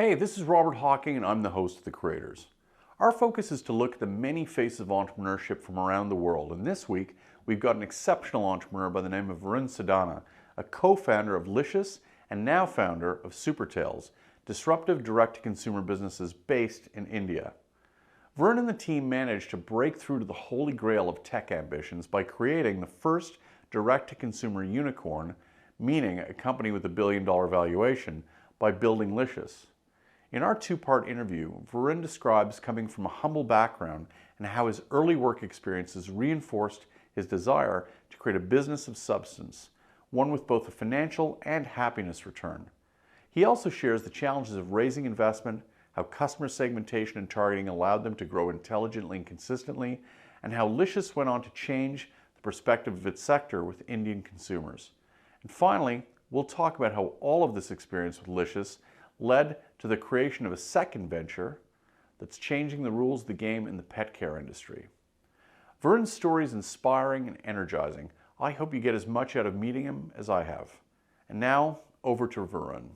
Hey, this is Robert Hawking and I'm the host of The Creators. Our focus is to look at the many faces of entrepreneurship from around the world, and this week we've got an exceptional entrepreneur by the name of Varun Sadana, a co-founder of Licious and now founder of Supertails, disruptive direct-to-consumer businesses based in India. Varun and the team managed to break through to the holy grail of tech ambitions by creating the first direct-to-consumer unicorn, meaning a company with $1 billion valuation, by building Licious. In our two-part interview, Varun describes coming from a humble background and how his early work experiences reinforced his desire to create a business of substance, one with both a financial and happiness return. He also shares the challenges of raising investment, how customer segmentation and targeting allowed them to grow intelligently and consistently, and how Licious went on to change the perspective of its sector with Indian consumers. And finally, we'll talk about how all of this experience with Licious led to the creation of a second venture that's changing the rules of the game in the pet care industry. Varun's story is inspiring and energizing. I hope you get as much out of meeting him as I have. And now, over to Varun.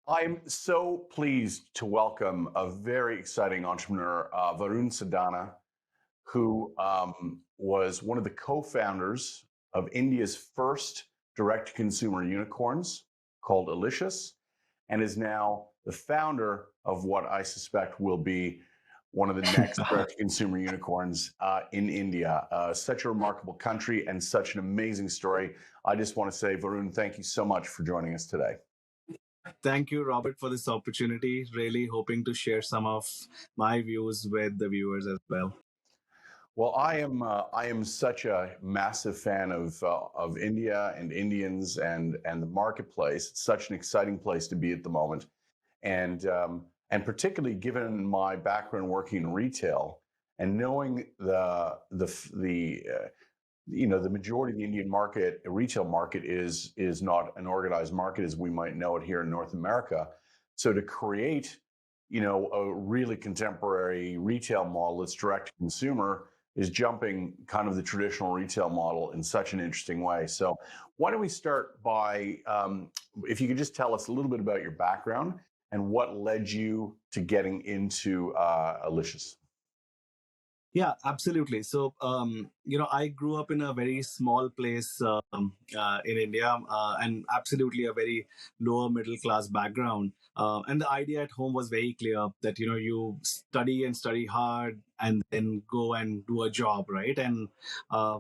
I'm so pleased to welcome a very exciting entrepreneur, Varun Sadana, who was one of the co-founders of India's first direct-to-consumer unicorns called Licious, and is now the founder of what I suspect will be one of the next direct-to-consumer unicorns in India. Such a remarkable country and such an amazing story. I just want to say, Varun, thank you so much for joining us today. Thank you, Robert, for this opportunity. Really hoping to share some of my views with the viewers as well. Well, I am such a massive fan of India and Indians and the marketplace. It's such an exciting place to be at the moment, and particularly given my background working in retail and knowing the majority of the Indian market, retail market, is not an organized market as we might know it here in North America. So to create, a really contemporary retail model that's direct to consumer is jumping kind of the traditional retail model in such an interesting way. So why don't we start by, if you could just tell us a little bit about your background and what led you to getting into Licious. Yeah, absolutely. So, I grew up in a very small place in India, and absolutely a very lower middle class background. And the idea at home was very clear that you study and study hard, and then go and do a job, right? And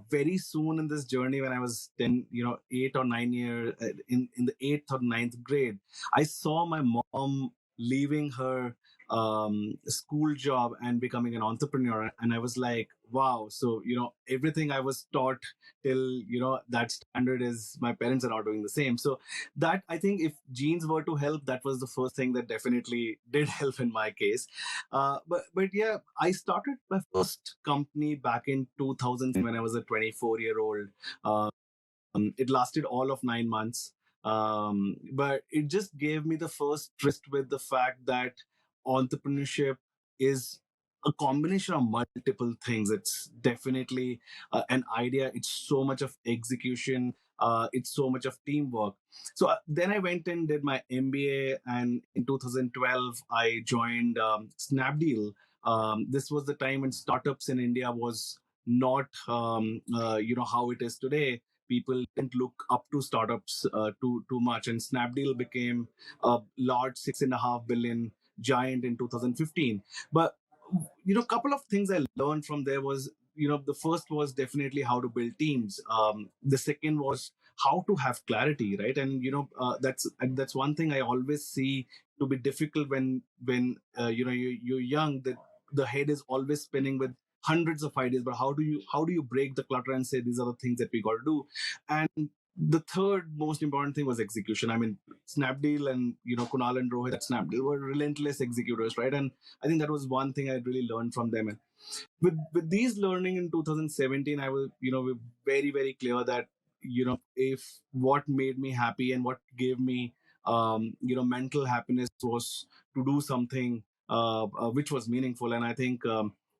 very soon in this journey, when I was 10, 8 or 9 years in the eighth or ninth grade, I saw my mom leaving her school job and becoming an entrepreneur, and I was like, wow. So everything I was taught till that standard is my parents are not doing the same. So that, I think, if genes were to help, that was the first thing that definitely did help in my case. But yeah, I started my first company back in 2000 when I was a 24-year-old. It lasted all of 9 months. But it just gave me the first tryst with the fact that entrepreneurship is a combination of multiple things. It's definitely an idea. It's so much of execution. It's so much of teamwork. So then I went and did my MBA, and in 2012 I joined Snapdeal. This was the time when startups in India was not how it is today. People didn't look up to startups too much, and Snapdeal became a large 6.5 billion giant in 2015. But couple of things I learned from there was, the first was definitely how to build teams. The second was how to have clarity, right? And that's one thing I always see to be difficult when you're young. That the head is always spinning with hundreds of ideas, but how do you break the clutter and say these are the things that we got to do? And the third most important thing was execution. I mean, Snapdeal and Kunal and Rohit at Snapdeal were relentless executors, right? And I think that was one thing I really learned from them. And with these learning in 2017, I was very very clear that if what made me happy and what gave me mental happiness was to do something which was meaningful. And I think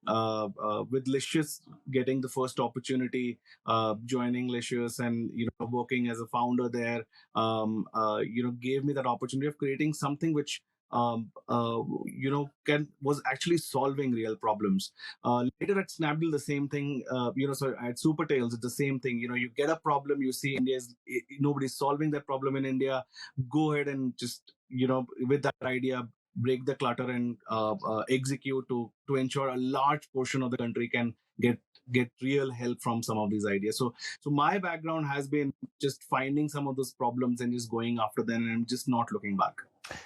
with Licious getting the first opportunity, joining Licious and working as a founder there, gave me that opportunity of creating something which was actually solving real problems. Later at Snapdeal, the same thing. So at Supertails, it's the same thing. You get a problem, you see nobody's solving that problem in India. Go ahead and just with that idea, break the clutter and execute to ensure a large portion of the country can get real help from some of these ideas. So my background has been just finding some of those problems and just going after them and just not looking back.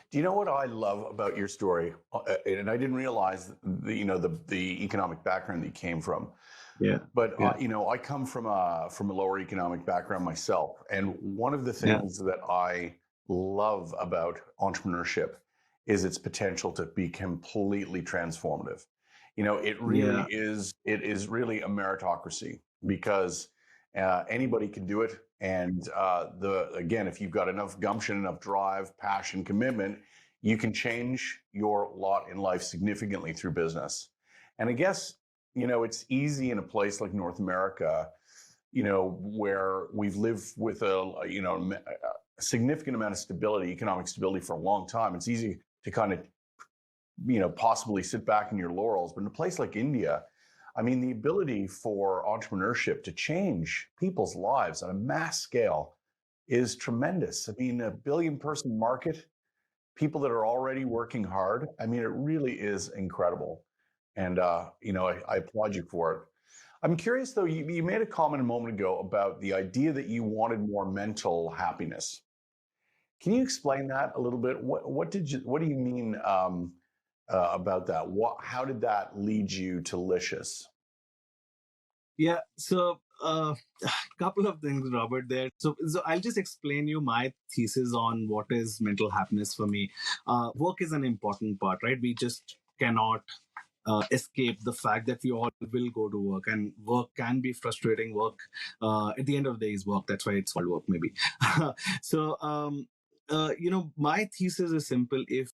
Do you know what I love about your story? And I didn't realize the economic background that you came from. Yeah. But I come from a lower economic background myself, and one of the things that I love about entrepreneurship is its potential to be completely transformative. It really is. It is really a meritocracy because anybody can do it. And again, if you've got enough gumption, enough drive, passion, commitment, you can change your lot in life significantly through business. And I guess, it's easy in a place like North America, where we've lived with a significant amount of stability, economic stability for a long time. It's easy to kind of, possibly sit back in your laurels. But in a place like India, I mean, the ability for entrepreneurship to change people's lives on a mass scale is tremendous. I mean, a 1 billion person market, people that are already working hard. I mean, it really is incredible. And, I applaud you for it. I'm curious, though, you made a comment a moment ago about the idea that you wanted more mental happiness. Can you explain that a little bit? What do you mean about that? How did that lead you to Licious? Yeah. So a couple of things, Robert, there. So I'll just explain you my thesis on what is mental happiness for me. Work is an important part, right? We just cannot escape the fact that we all will go to work, and work can be frustrating. Work at the end of the day is work. That's why it's called work, maybe. So my thesis is simple. If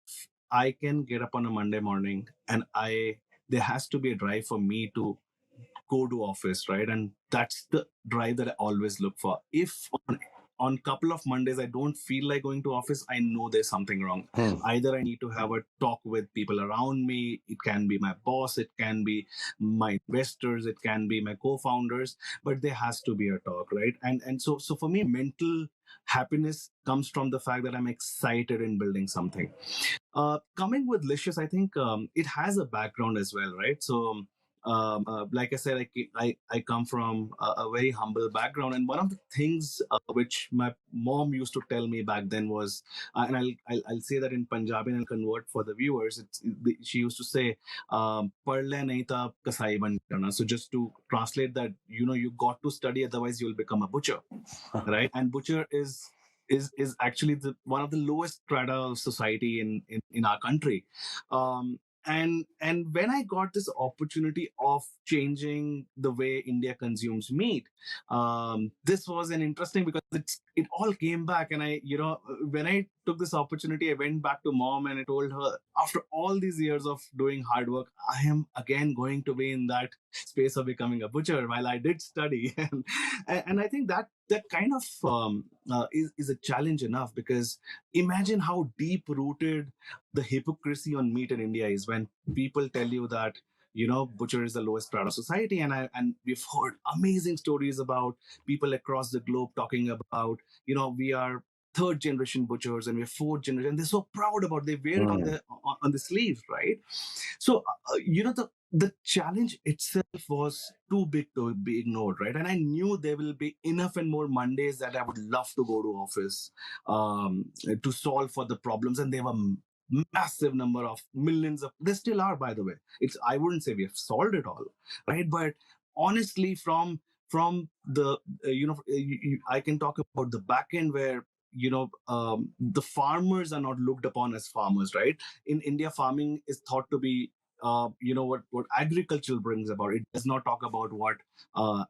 I can get up on a Monday morning and there has to be a drive for me to go to office, right? And that's the drive that I always look for. If on couple of Mondays I don't feel like going to office, I know there's something wrong. Either I need to have a talk with people around me. It can be my boss, it can be my investors, it can be my co-founders, but there has to be a talk, right? And so for me, mental happiness comes from the fact that I'm excited in building something. Coming with Licious, I think it has a background as well, right? So like I said, I come from a very humble background, and one of the things which my mom used to tell me back then was, and I'll say that in Punjabi and I'll convert for the viewers. She used to say, "Padh le nahi ta kasai ban jana." So just to translate that, you got to study, otherwise you'll become a butcher, right? And butcher is actually one of the lowest strata of society in our country. And when I got this opportunity of changing the way India consumes meat, this was an interesting, because it all came back. And when I took this opportunity, I went back to mom and I told her, after all these years of doing hard work, I am again going to be in that space of becoming a butcher while I did study. And I think that kind of is a challenge enough, because imagine how deep rooted the hypocrisy on meat in India is, when people tell you that butcher is the lowest strata of society. And we've heard amazing stories about people across the globe talking about, we are third generation butchers and we're fourth generation, and they're so proud about, they wear it on the sleeve, right? So the challenge itself was too big to be ignored, right? And I knew there will be enough and more Mondays that I would love to go to office to solve for the problems. And there were massive number of millions of, they still are, by the way. I wouldn't say we have solved it all, right? But honestly, from the I can talk about the back end, where the farmers are not looked upon as farmers, right? In India, farming is thought to be what agriculture brings about. It does not talk about what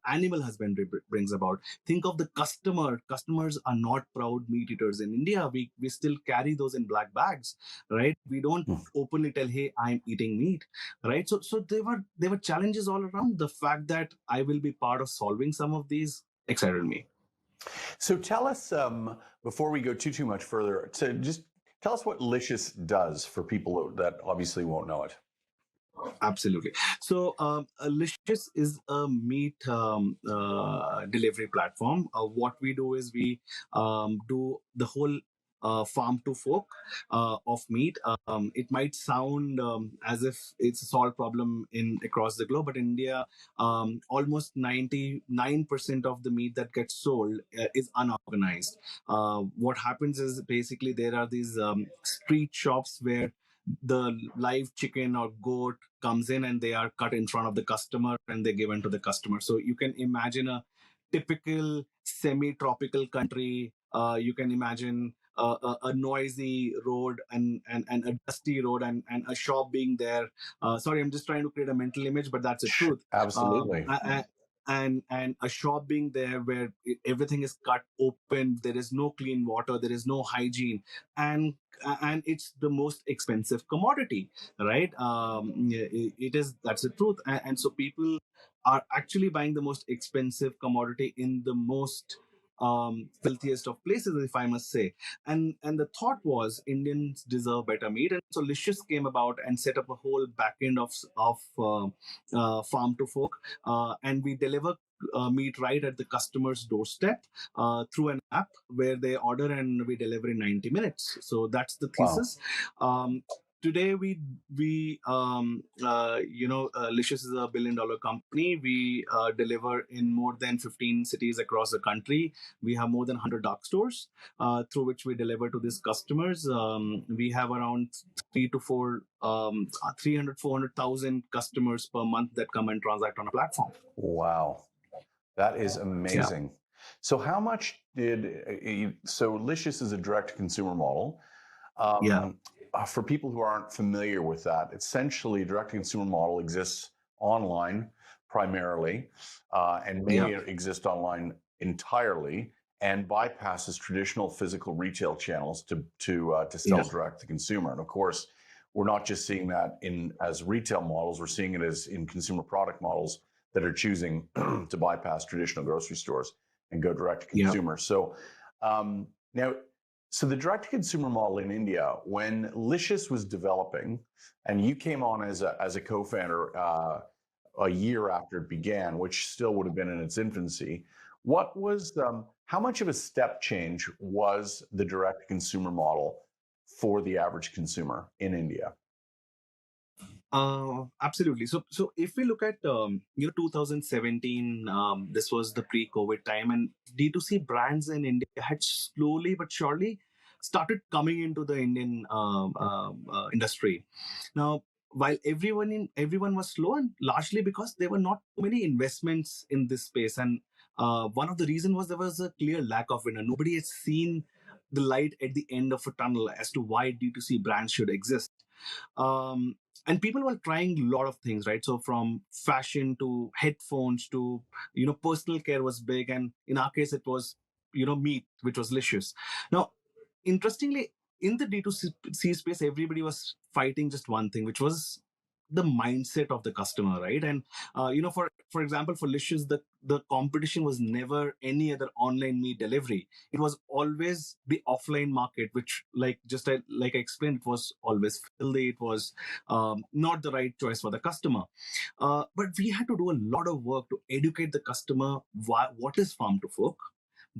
animal husbandry brings about. Think of the customer. Customers are not proud meat eaters in India. We still carry those in black bags, right? We don't openly tell, hey, I'm eating meat, right? So there were challenges all around. The fact that I will be part of solving some of these excited me. So tell us, before we go too much further, to just Tell us what Licious does for people that obviously won't know it. Absolutely. So, Licious is a meat delivery platform. What we do is we do the whole farm to fork of meat. It might sound as if it's a solved problem in across the globe, but in India, almost 99% of the meat that gets sold is unorganized. What happens is basically there are these street shops where the live chicken or goat comes in and they are cut in front of the customer and they're given to the customer. So you can imagine a typical semi-tropical country. You can imagine a noisy road and a dusty road and a shop being there. Sorry, I'm just trying to create a mental image, but that's the truth. Absolutely. And a shop being there where everything is cut open, there is no clean water, there is no hygiene, and it's the most expensive commodity, right? It is, that's the truth. And so people are actually buying the most expensive commodity in the most filthiest of places, if I must say. And the thought was Indians deserve better meat, and so Licious came about and set up a whole back end of farm to fork, and we deliver meat right at the customer's doorstep through an app where they order and we deliver in 90 minutes. So that's the Wow. thesis. Today Licious is a billion-dollar company. We deliver in more than 15 cities across the country. We have more than 100 dark stores through which we deliver to these customers. We have around 300 400,000 customers per month that come and transact on a platform. Wow. That is amazing. Yeah. So how much so Licious is a direct consumer model. For people who aren't familiar with that, essentially direct consumer model exists online primarily, and may exist online entirely, and bypasses traditional physical retail channels to sell direct to consumer. And of course, we're not just seeing that as retail models, we're seeing it as in consumer product models that are choosing to bypass traditional grocery stores and go direct to consumer. So now, so the direct to consumer model in India, when Licious was developing, and you came on as a co-founder a year after it began, which still would have been in its infancy, what was how much of a step change was the direct to consumer model for the average consumer in India? Absolutely. So if we look at 2017, this was the pre-COVID time, and D2C brands in India had slowly but surely started coming into the Indian industry. Now, while everyone was slow, and largely because there were not too many investments in this space, and one of the reasons was there was a clear lack of winner. Nobody had seen the light at the end of a tunnel as to why D2C brands should exist. And people were trying a lot of things, right? So from fashion to headphones to personal care was big, and in our case it was meat, which was Licious. Now, interestingly, in the D2C space, everybody was fighting just one thing, which was the mindset of the customer, right? And for example, for Licious, the competition was never any other online meat delivery. It was always the offline market, which like I explained, it was always filthy. It was not the right choice for the customer. But we had to do a lot of work to educate the customer what is farm to fork,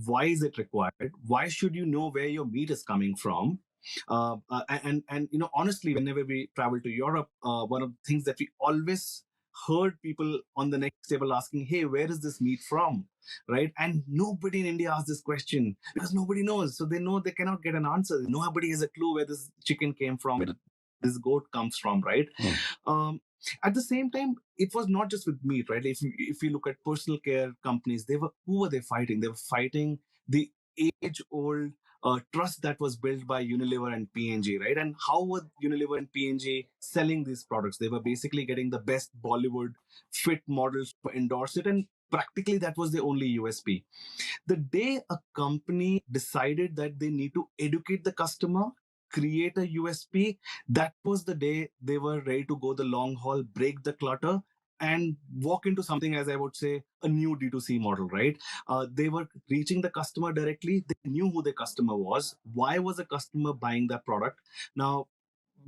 why is it required, why should you know where your meat is coming from. And honestly, whenever we travel to Europe, one of the things that we always heard people on the next table asking, hey, where is this meat from, right? And nobody in India asks this question because nobody knows. So they know they cannot get an answer. Nobody has a clue where this chicken came from, where this goat comes from, right? At the same time, it was not just with meat, right? If you look at personal care companies, who were they fighting? They were fighting the age-old trust that was built by Unilever and P&G, right? And how were Unilever and P&G selling these products? They were basically getting the best Bollywood fit models to endorse it, and practically that was the only USP. The day a company decided that they need to educate the customer, create a USP, that was the day they were ready to go the long haul, break the clutter, and walk into something, as I would say, a new D2C model, right? They were reaching the customer directly. They knew who the customer was. Why was the customer buying that product? Now,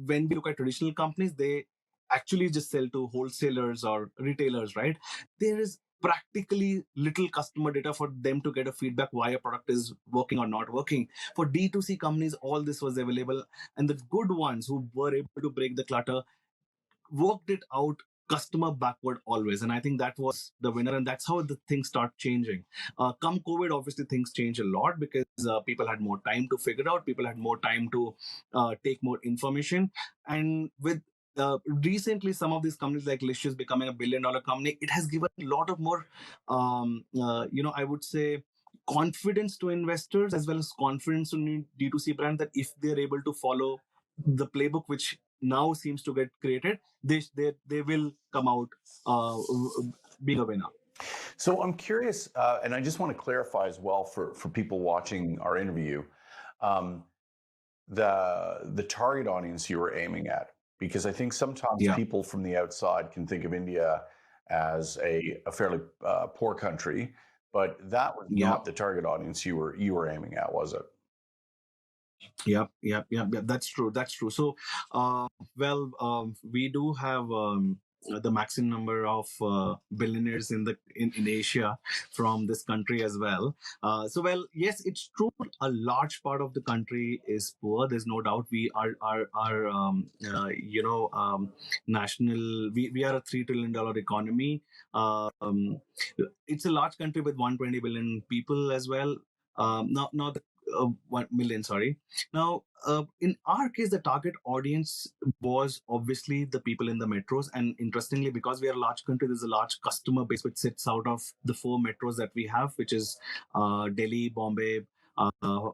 when we look at traditional companies, they actually just sell to wholesalers or retailers, right? There is practically little customer data for them to get a feedback why a product is working or not working. For D2C companies, all this was available, and the good ones who were able to break the clutter worked it out customer backward always, and I think that was the winner, and that's how the things start changing. Come COVID, obviously things change a lot because people had more time to figure out, people had more time to take more information, and with recently some of these companies like Licious becoming $1 billion company, it has given a lot of more I would say confidence to investors as well as confidence to new D2C brand, that if they're able to follow the playbook which now seems to get created, they will come out being a winner. So I'm curious, and I just want to clarify as well for people watching our interview, um, the target audience you were aiming at, because I think sometimes people from the outside can think of India as a fairly poor country, but that was not the target audience you were aiming at, was it? Yep. That's true. So, we do have the maximum number of billionaires in Asia from this country as well. Yes, it's true. A large part of the country is poor. There's no doubt. We are national. We are a $3 trillion economy. It's a large country with 120 billion people as well. Not the 1 million, sorry. Now, in our case, the target audience was obviously the people in the metros. And interestingly, because we are a large country, there's a large customer base which sits out of the 4 metros that we have, which is Delhi, Bombay,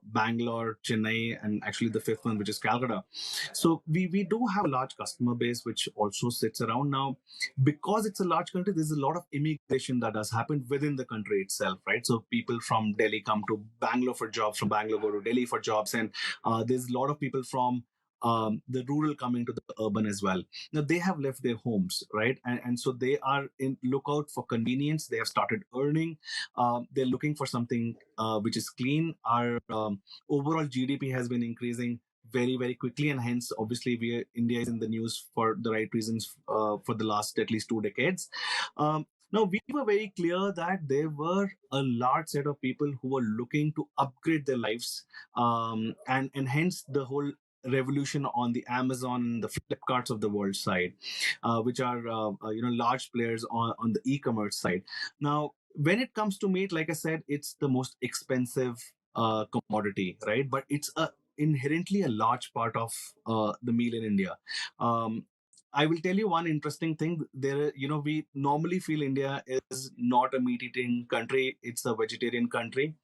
Bangalore, Chennai, and actually the 5th one, which is Calcutta. So we do have a large customer base which also sits around. Now, because it's a large country, there's a lot of immigration that has happened within the country itself, right? So people from Delhi come to Bangalore for jobs, from Bangalore go to Delhi for jobs, and there's a lot of people from the rural coming to the urban as well. Now they have left their homes, right? And so they are in lookout for convenience. They have started earning. They're looking for something which is clean. Our overall GDP has been increasing very, very quickly, and hence obviously India is in the news for the right reasons for the last at least 2 decades. Now, we were very clear that there were a large set of people who were looking to upgrade their lives, and hence the whole revolution on the Amazon and the Flipkarts of the world side, which are large players on the e-commerce side. Now, when it comes to meat, like I said, it's the most expensive commodity, right? But it's inherently a large part of the meal in India. I will tell you one interesting thing. We normally feel India is not a meat-eating country; it's a vegetarian country.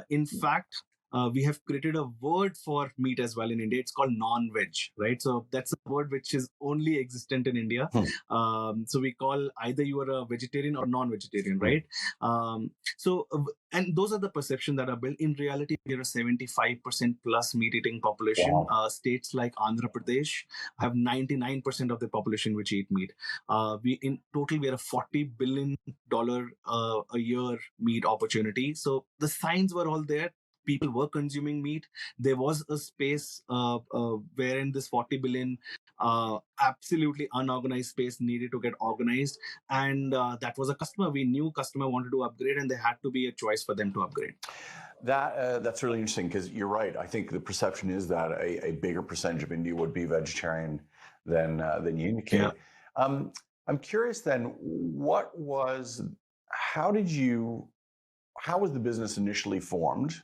In fact, we have created a word for meat as well in India. It's called non-veg, right? So that's a word which is only existent in India. So we call either you are a vegetarian or non-vegetarian, right? And those are the perceptions that are built. In reality, we are a 75% plus meat-eating population. Wow. States like Andhra Pradesh have 99% of the population which eat meat. In total, we are a $40 billion a year meat opportunity. So the signs were all there. People were consuming meat. There was a space wherein this 40 billion absolutely unorganized space needed to get organized, and that was a customer. We knew customer wanted to upgrade, and there had to be a choice for them to upgrade. That's really interesting, because you're right. I think the perception is that a bigger percentage of India would be vegetarian than you indicate. Yeah. I'm curious then, how was the business initially formed,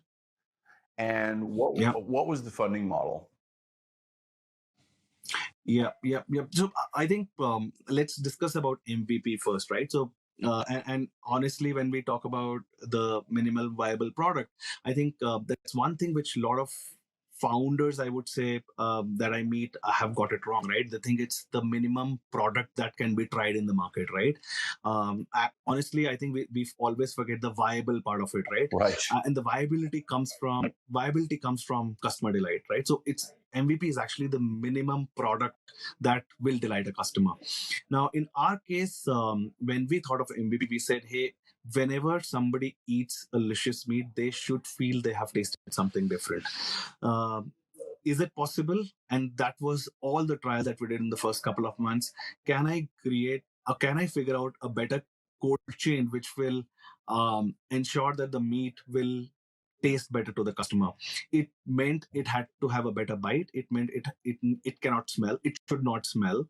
and what was the funding model? Yeah. So I think let's discuss about MVP first, right? So and honestly, when we talk about the minimal viable product, I think that's one thing which a lot of founders, I would say, that I meet have got it wrong, right? They think it's the minimum product that can be tried in the market, right? Honestly, I think we always forget the viable part of it, right? Right. And the viability comes from customer delight, right? So it's MVP is actually the minimum product that will delight a customer. Now, in our case, when we thought of MVP, we said, hey, whenever somebody eats a Licious meat, they should feel they have tasted something different. Um, is it possible? And that was all the trial that we did in the first couple of months. Can I create, or can I figure out a better cold chain which will ensure that the meat will taste better to the customer? It meant it had to have a better bite. It meant it cannot smell. It should not smell,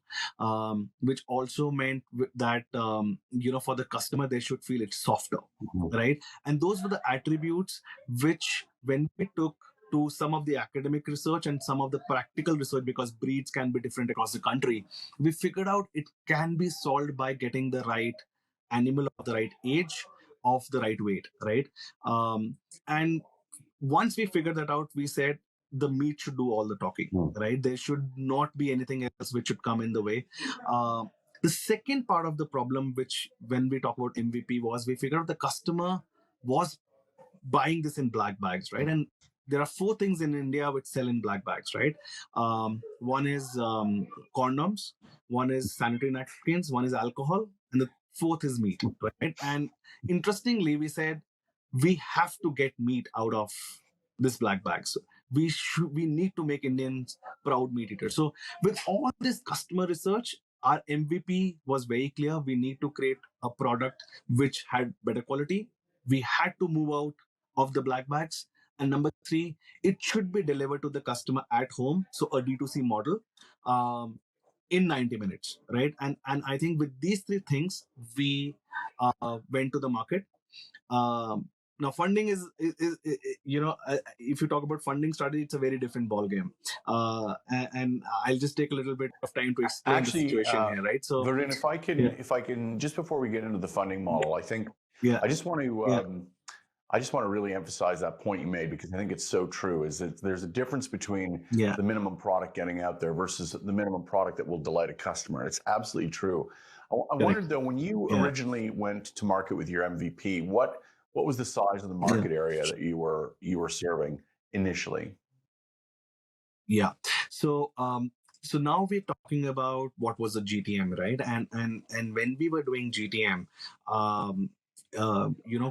which also meant that for the customer they should feel it's softer, right? And those were the attributes which, when we took to some of the academic research and some of the practical research, because breeds can be different across the country, we figured out it can be solved by getting the right animal of the right age, of the right weight, right? And once we figured that out, we said the meat should do all the talking, right? There should not be anything else which should come in the way. Uh, the second part of the problem, which when we talk about MVP, was we figured out the customer was buying this in black bags, right? And there are four things in India which sell in black bags, right? One is condoms, one is sanitary napkins, one is alcohol, and the fourth is meat, right? And interestingly, we said we have to get meat out of this black bag. So we need to make Indians proud meat eaters. So with all this customer research, our MVP was very clear. We need to create a product which had better quality. We had to move out of the black bags. And number three, it should be delivered to the customer at home. So a D2C model. In 90 minutes, right? And I think with these three things, we went to the market. Now funding is if you talk about funding strategy, it's a very different ball game, and I'll just take a little bit of time to explain the Actually, situation here, right? So Varun, yeah, if I can, just before we get into the funding model, I think yeah, I just want to yeah, really emphasize that point you made, because I think it's so true. Is that there's a difference between yeah, the minimum product getting out there versus the minimum product that will delight a customer. It's absolutely true. I correct, wondered though, when you yeah, originally went to market with your MVP, what was the size of the yeah, market area that you were serving initially? yeah. So so now we're talking about what was the GTM, right? And when we were doing GTM, um,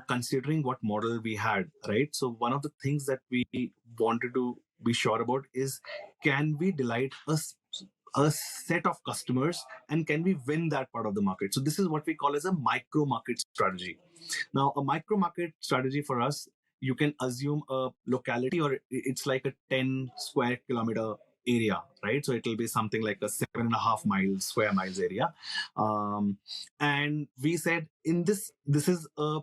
considering what model we had, right? So one of the things that we wanted to be sure about is, can we delight a set of customers, and can we win that part of the market? So this is what we call as a micro market strategy. Now, a micro market strategy for us, you can assume a locality, or it's like a 10 square kilometer area, right? So it will be something like a 7.5 square miles area. And we said in this is a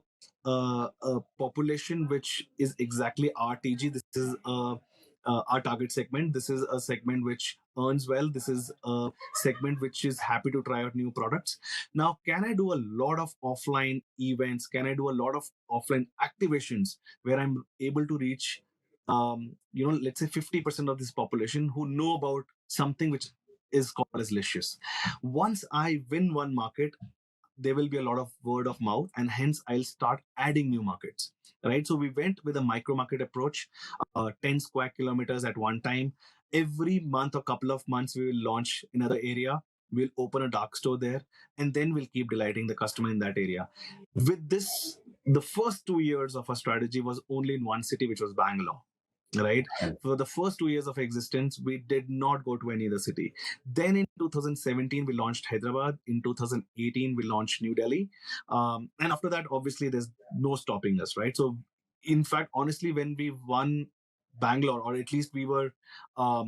population which is exactly our TG. This is our target segment. This is a segment which earns well. This is a segment which is happy to try out new products. Now, can I do a lot of offline events? Can I do a lot of offline activations where I'm able to reach, let's say 50% of this population who know about something which is called as Licious? Once I win one market, there will be a lot of word of mouth, and hence I'll start adding new markets, right? So we went with a micro market approach, 10 square kilometers at one time. Every month or couple of months we will launch another area, we'll open a dark store there, and then we'll keep delighting the customer in that area. With this, the first 2 years of our strategy was only in one city, which was Bangalore, right? For the first 2 years of existence, we did not go to any other city. Then in 2017, we launched Hyderabad. In 2018, we launched New Delhi. And after that, obviously, there's no stopping us, right? So, in fact, honestly, when we won Bangalore, or at least we were, 5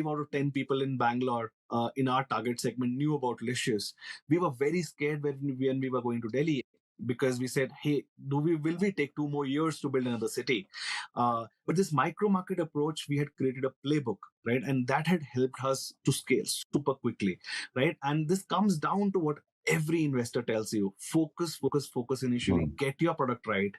out of 10 people in Bangalore in our target segment knew about Licious. We were very scared when we were going to Delhi, because we said, hey, will we take 2 more years to build another city? But this micro market approach, we had created a playbook, right? And that had helped us to scale super quickly, right? And this comes down to what every investor tells you focus, focus, focus initially, get your product right,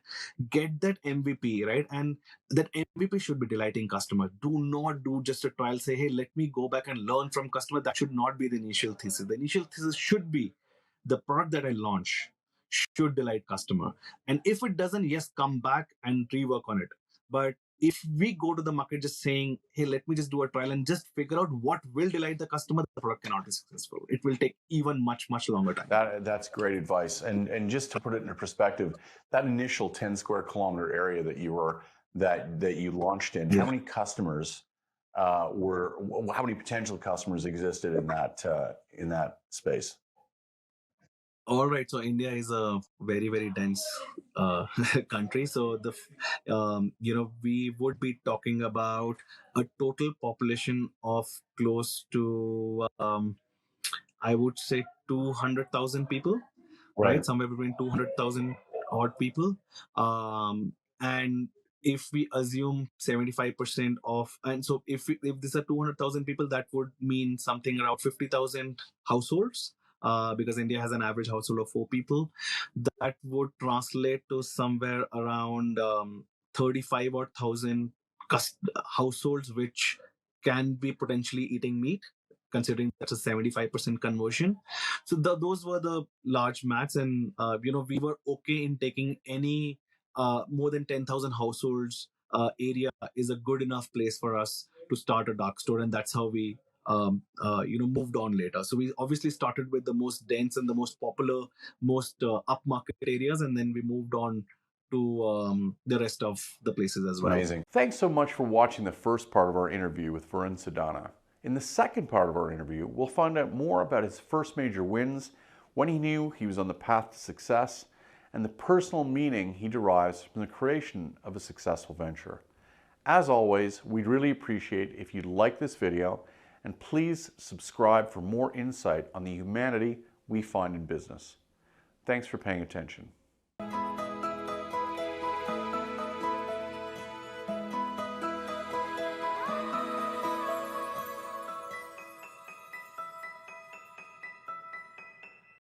get that MVP right, and that MVP should be delighting customer. Do not do just a trial, say, hey, let me go back and learn from customer. That should not be the initial thesis. The initial thesis should be the product that I launch should delight customer. And if it doesn't, yes, come back and rework on it. But if we go to the market just saying, hey, let me just do a trial and just figure out what will delight the customer, the product cannot be successful. It will take even much, much longer time. That's great advice. And just to put it into perspective, that initial 10 square kilometer area that you launched in, how many customers how many potential customers existed in that space? All right, so India is a very, very dense country. So we would be talking about a total population of close to I would say 200,000 people, right? Somewhere between 200,000 odd people. And if we assume 75% of, and so if these are 200,000 people, that would mean something around 50,000 households. Because India has an average household of 4 people, that would translate to somewhere around 35 or thousand households which can be potentially eating meat, considering that's a 75% conversion. So those were the large maths, and we were okay in taking any more than 10,000 households area is a good enough place for us to start a dark store, and that's how we moved on later. So we obviously started with the most dense and the most popular, most upmarket areas, and then we moved on to the rest of the places as well. Amazing. Thanks so much for watching the first part of our interview with Varun Sadana. In the second part of our interview, we'll find out more about his first major wins, when he knew he was on the path to success, and the personal meaning he derives from the creation of a successful venture. As always, we'd really appreciate if you'd like this video, and please subscribe for more insight on the humanity we find in business. Thanks for paying attention.